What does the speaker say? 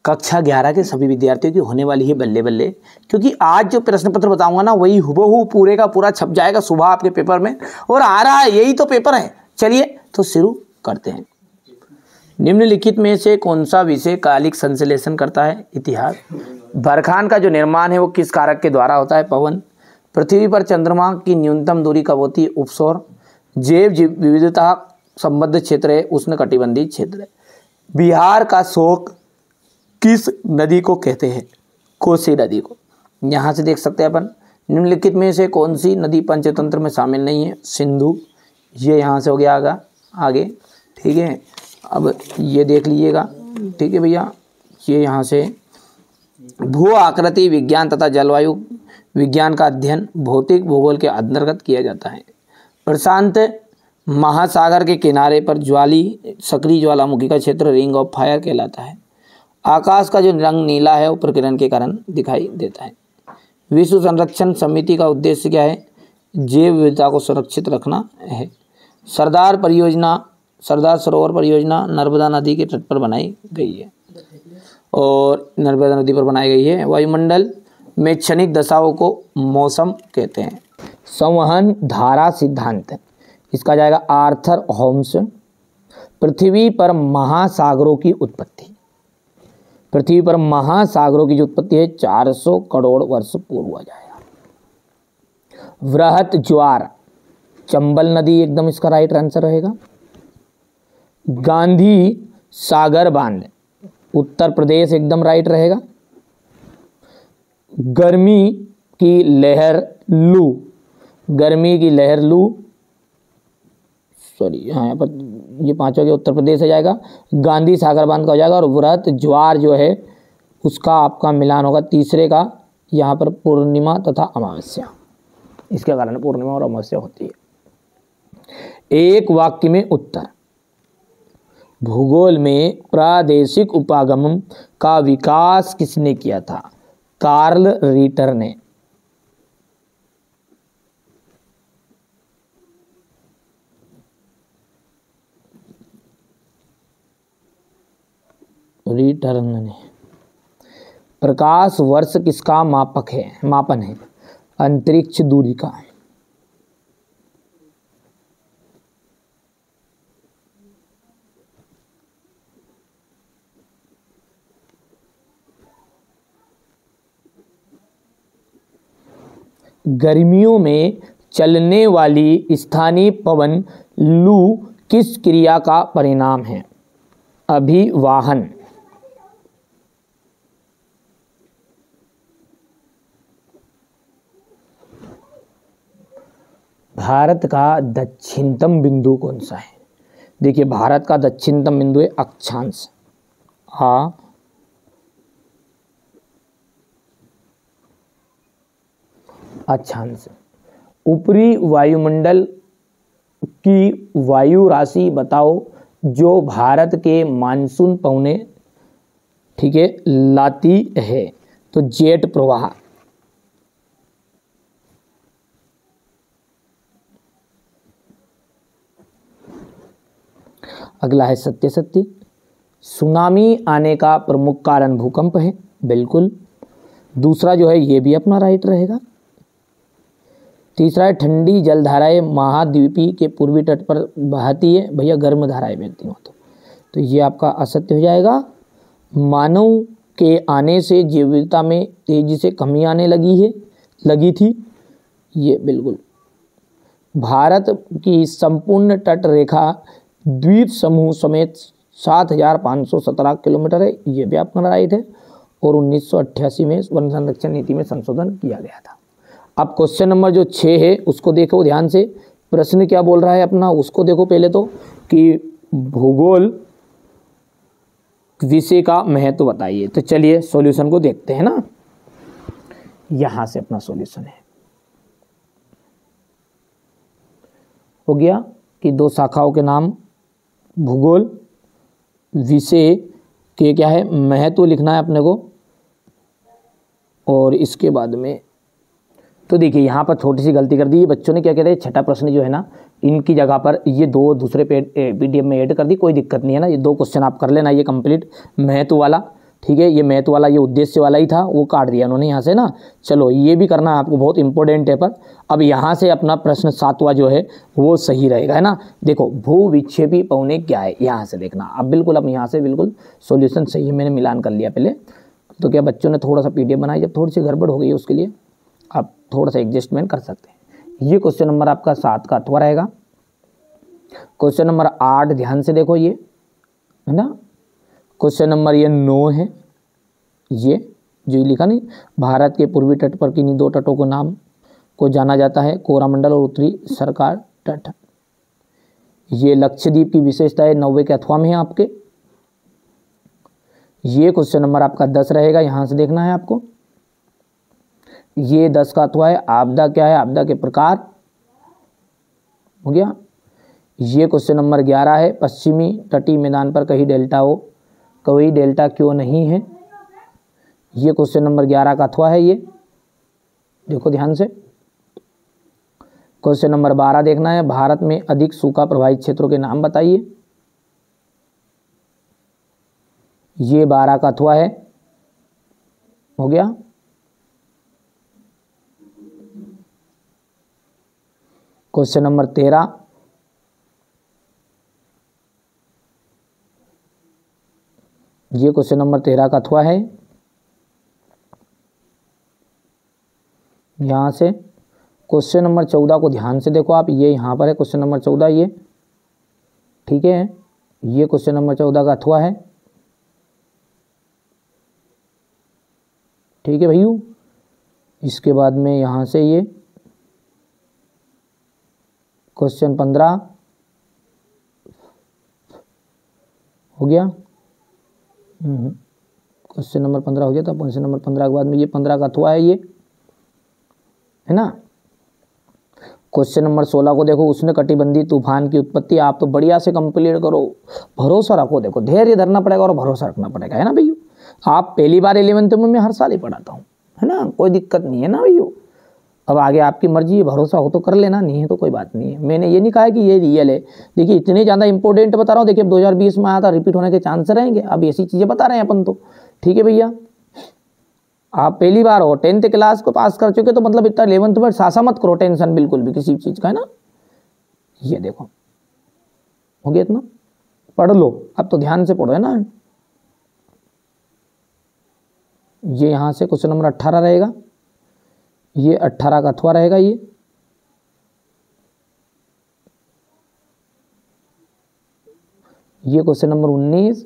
कक्षा 11 के सभी विद्यार्थियों की होने वाली है बल्ले बल्ले, क्योंकि आज जो प्रश्न पत्र बताऊंगा ना वही हुबहू पूरे का पूरा छप जाएगा सुबह आपके पेपर में, और आ रहा है, यही तो पेपर है। चलिए तो शुरू करते हैं। निम्नलिखित में से कौन सा विषय कालिक संश्लेषण करता है? इतिहास। बरखान का जो निर्माण है वो किस कारक के द्वारा होता है? पवन। पृथ्वी पर चंद्रमा की न्यूनतम दूरी कब होती है? उपसौर। जैव विविधता संबद्ध क्षेत्र है उष्णकटिबंधीय क्षेत्र है। बिहार का शोक किस नदी को कहते हैं? कोसी नदी को। यहाँ से देख सकते हैं अपन, निम्नलिखित में से कौन सी नदी पंचतंत्र में शामिल नहीं है? सिंधु। ये यहाँ से हो गया आगे, ठीक है। अब ये देख लीजिएगा, ठीक है भैया। ये यहाँ से भू आकृति विज्ञान तथा जलवायु विज्ञान का अध्ययन भौतिक भूगोल के अंतर्गत किया जाता है। प्रशांत महासागर के किनारे पर सक्रिय ज्वालामुखी का क्षेत्र रिंग ऑफ फायर कहलाता है। आकाश का जो रंग नीला है वो प्रकिरण के कारण दिखाई देता है। विश्व संरक्षण समिति का उद्देश्य क्या है? जैव विविधता को सुरक्षित रखना है। सरदार सरोवर परियोजना नर्मदा नदी के तट पर बनाई गई है, और नर्मदा नदी पर बनाई गई है। वायुमंडल में क्षणिक दशाओं को मौसम कहते हैं। संवहन धारा सिद्धांत, इसका जाएगा आर्थर होम्स। पृथ्वी पर महासागरों की उत्पत्ति, पृथ्वी पर महासागरों की जो उत्पत्ति है 400 करोड़ वर्ष पूर्व आ जाएगा। वृहत ज्वार, चंबल नदी एकदम इसका राइट आंसर रहेगा। गांधी सागर बांध, उत्तर प्रदेश एकदम राइट रहेगा। गर्मी की लहर लू, गर्मी की लहर लू, सॉरी यहाँ पर ये पांचों के उत्तर प्रदेश हो जाएगा। गांधी सागर बांध का हो जाएगा। और वृहत ज्वार जो है उसका आपका मिलान होगा तीसरे का, यहाँ पर पूर्णिमा तथा अमावस्या, इसके कारण पूर्णिमा और अमावस्या होती है। एक वाक्य में उत्तर। भूगोल में प्रादेशिक उपागम का विकास किसने किया था? कार्ल रीटर ने। प्रकाश वर्ष किसका मापन है? अंतरिक्ष दूरी का। गर्मियों में चलने वाली स्थानीय पवन लू किस क्रिया का परिणाम है? अभिवाहन। भारत का दक्षिणतम बिंदु कौन सा है? देखिए भारत का दक्षिणतम बिंदु है अक्षांश, अक्षांश। ऊपरी वायुमंडल की वायु राशि बताओ जो भारत के मानसून पहुने, ठीक है, लाती है। तो जेट प्रवाह। अगला है सत्य। सुनामी आने का प्रमुख कारण भूकंप है, बिल्कुल। दूसरा जो है ये भी अपना राइट रहेगा। तीसरा है ठंडी जलधाराएं महाद्वीपीय के पूर्वी तट पर बहती है, भैया गर्म धाराएं बहती हो तो ये आपका असत्य हो जाएगा। मानव के आने से जैव विविधता में तेजी से कमी आने लगी थी, ये बिल्कुल। भारत की संपूर्ण तट रेखा द्वीप समूह समेत 7,517 किलोमीटर है, ये भी आपका राइट है। और 1988 में वन संरक्षण नीति में संशोधन किया गया था। अब क्वेश्चन नंबर जो 6 है उसको देखो ध्यान से, प्रश्न क्या बोल रहा है अपना उसको देखो पहले तो, कि भूगोल विषय का महत्व बताइए। तो चलिए सॉल्यूशन को देखते हैं ना, यहां से अपना सॉल्यूशन है। हो गया कि दो शाखाओं के नाम भूगोल विषय के क्या है महत्व लिखना है अपने को। और इसके बाद में तो देखिए यहाँ पर छोटी सी गलती कर दी बच्चों ने, क्या कहते हैं छठा प्रश्न जो है ना इनकी जगह पर ये दो दूसरे PDF में ऐड कर दी, कोई दिक्कत नहीं है ना, ये 2 क्वेश्चन आप कर लेना ये कंप्लीट महत्व वाला। ठीक है, ये मैथ वाला ये उद्देश्य वाला ही था, वो काट दिया उन्होंने यहाँ से ना। चलो ये भी करना है आपको, बहुत इंपॉर्टेंट है। पर अब यहाँ से अपना प्रश्न 7वां जो है वो सही रहेगा, है ना। देखो भू विक्षेपी पौने क्या है, यहाँ से देखना अब बिल्कुल, अब यहाँ से बिल्कुल सॉल्यूशन सही है, मैंने मिलान कर लिया पहले। तो क्या बच्चों ने थोड़ा सा PDF बनाई, जब थोड़ी सी गड़बड़ हो गई है उसके लिए आप थोड़ा सा एडजस्टमेंट कर सकते हैं। ये क्वेश्चन नंबर आपका 7 का अथवा रहेगा। क्वेश्चन नंबर 8 ध्यान से देखो, ये है ना। क्वेश्चन नंबर ये 9 है, ये जो लिखा नहीं, भारत के पूर्वी तट पर किन्हीं 2 तटों को नाम को जाना जाता है, कोरामंडल और उत्तरी सरकार तट। ये लक्षद्वीप की विशेषता है, 90 के अथवा में है आपके। ये क्वेश्चन नंबर आपका 10 रहेगा, यहां से देखना है आपको। ये 10 का अथवा है, आपदा क्या है, आपदा के प्रकार, हो गया। ये क्वेश्चन नंबर 11 है, पश्चिमी तटीय मैदान पर कहीं डेल्टा हो, कहीं डेल्टा क्यों नहीं है। ये क्वेश्चन नंबर 11 का अथवा है, ये देखो ध्यान से। क्वेश्चन नंबर 12 देखना है, भारत में अधिक सूखा प्रभावित क्षेत्रों के नाम बताइए। ये 12 का अथवा है, हो गया। क्वेश्चन नंबर 13, ये क्वेश्चन नंबर 13 का अथवा है। यहां से क्वेश्चन नंबर 14 को ध्यान से देखो आप, ये यहां पर है क्वेश्चन नंबर 14, ये ठीक है। ये क्वेश्चन नंबर 14 का अथवा है, ठीक है भैया। इसके बाद में यहां से ये क्वेश्चन 15 हो गया। क्वेश्चन नंबर 15 हो गया था। क्वेश्चन नंबर 15 के बाद में ये 15 का अथवा है, ये है ना। क्वेश्चन नंबर 16 को देखो, उसने कटिबंधीय तूफान की उत्पत्ति। आप तो बढ़िया से कंप्लीट करो, भरोसा रखो, देखो धैर्य धरना पड़ेगा और भरोसा रखना पड़ेगा, है ना भैया। आप पहली बार 11th में मैं हर साल ही पढ़ाता हूँ, है ना, कोई दिक्कत नहीं है ना भैया। अब आगे आपकी मर्जी है, भरोसा हो तो कर लेना, नहीं है तो कोई बात नहीं है। मैंने ये नहीं कहा कि ये रियल है, देखिए इतने ज़्यादा इंपॉर्टेंट बता रहा हूँ। देखिए अब 2020 में आया था, रिपीट होने के चांस रहेंगे, अब ऐसी चीज़ें बता रहे हैं अपन तो, ठीक है भैया। आप पहली बार हो, 10th क्लास को पास कर चुके तो मतलब इतना 11th में सासा मत करो टेंशन बिल्कुल भी किसी चीज़ का, है ना। ये देखो हो गया इतना, पढ़ लो अब तो ध्यान से पढ़ो, है ना। ये यहाँ से क्वेश्चन नंबर 18 रहेगा, ये 18 का अथवा रहेगा। ये क्वेश्चन नंबर 19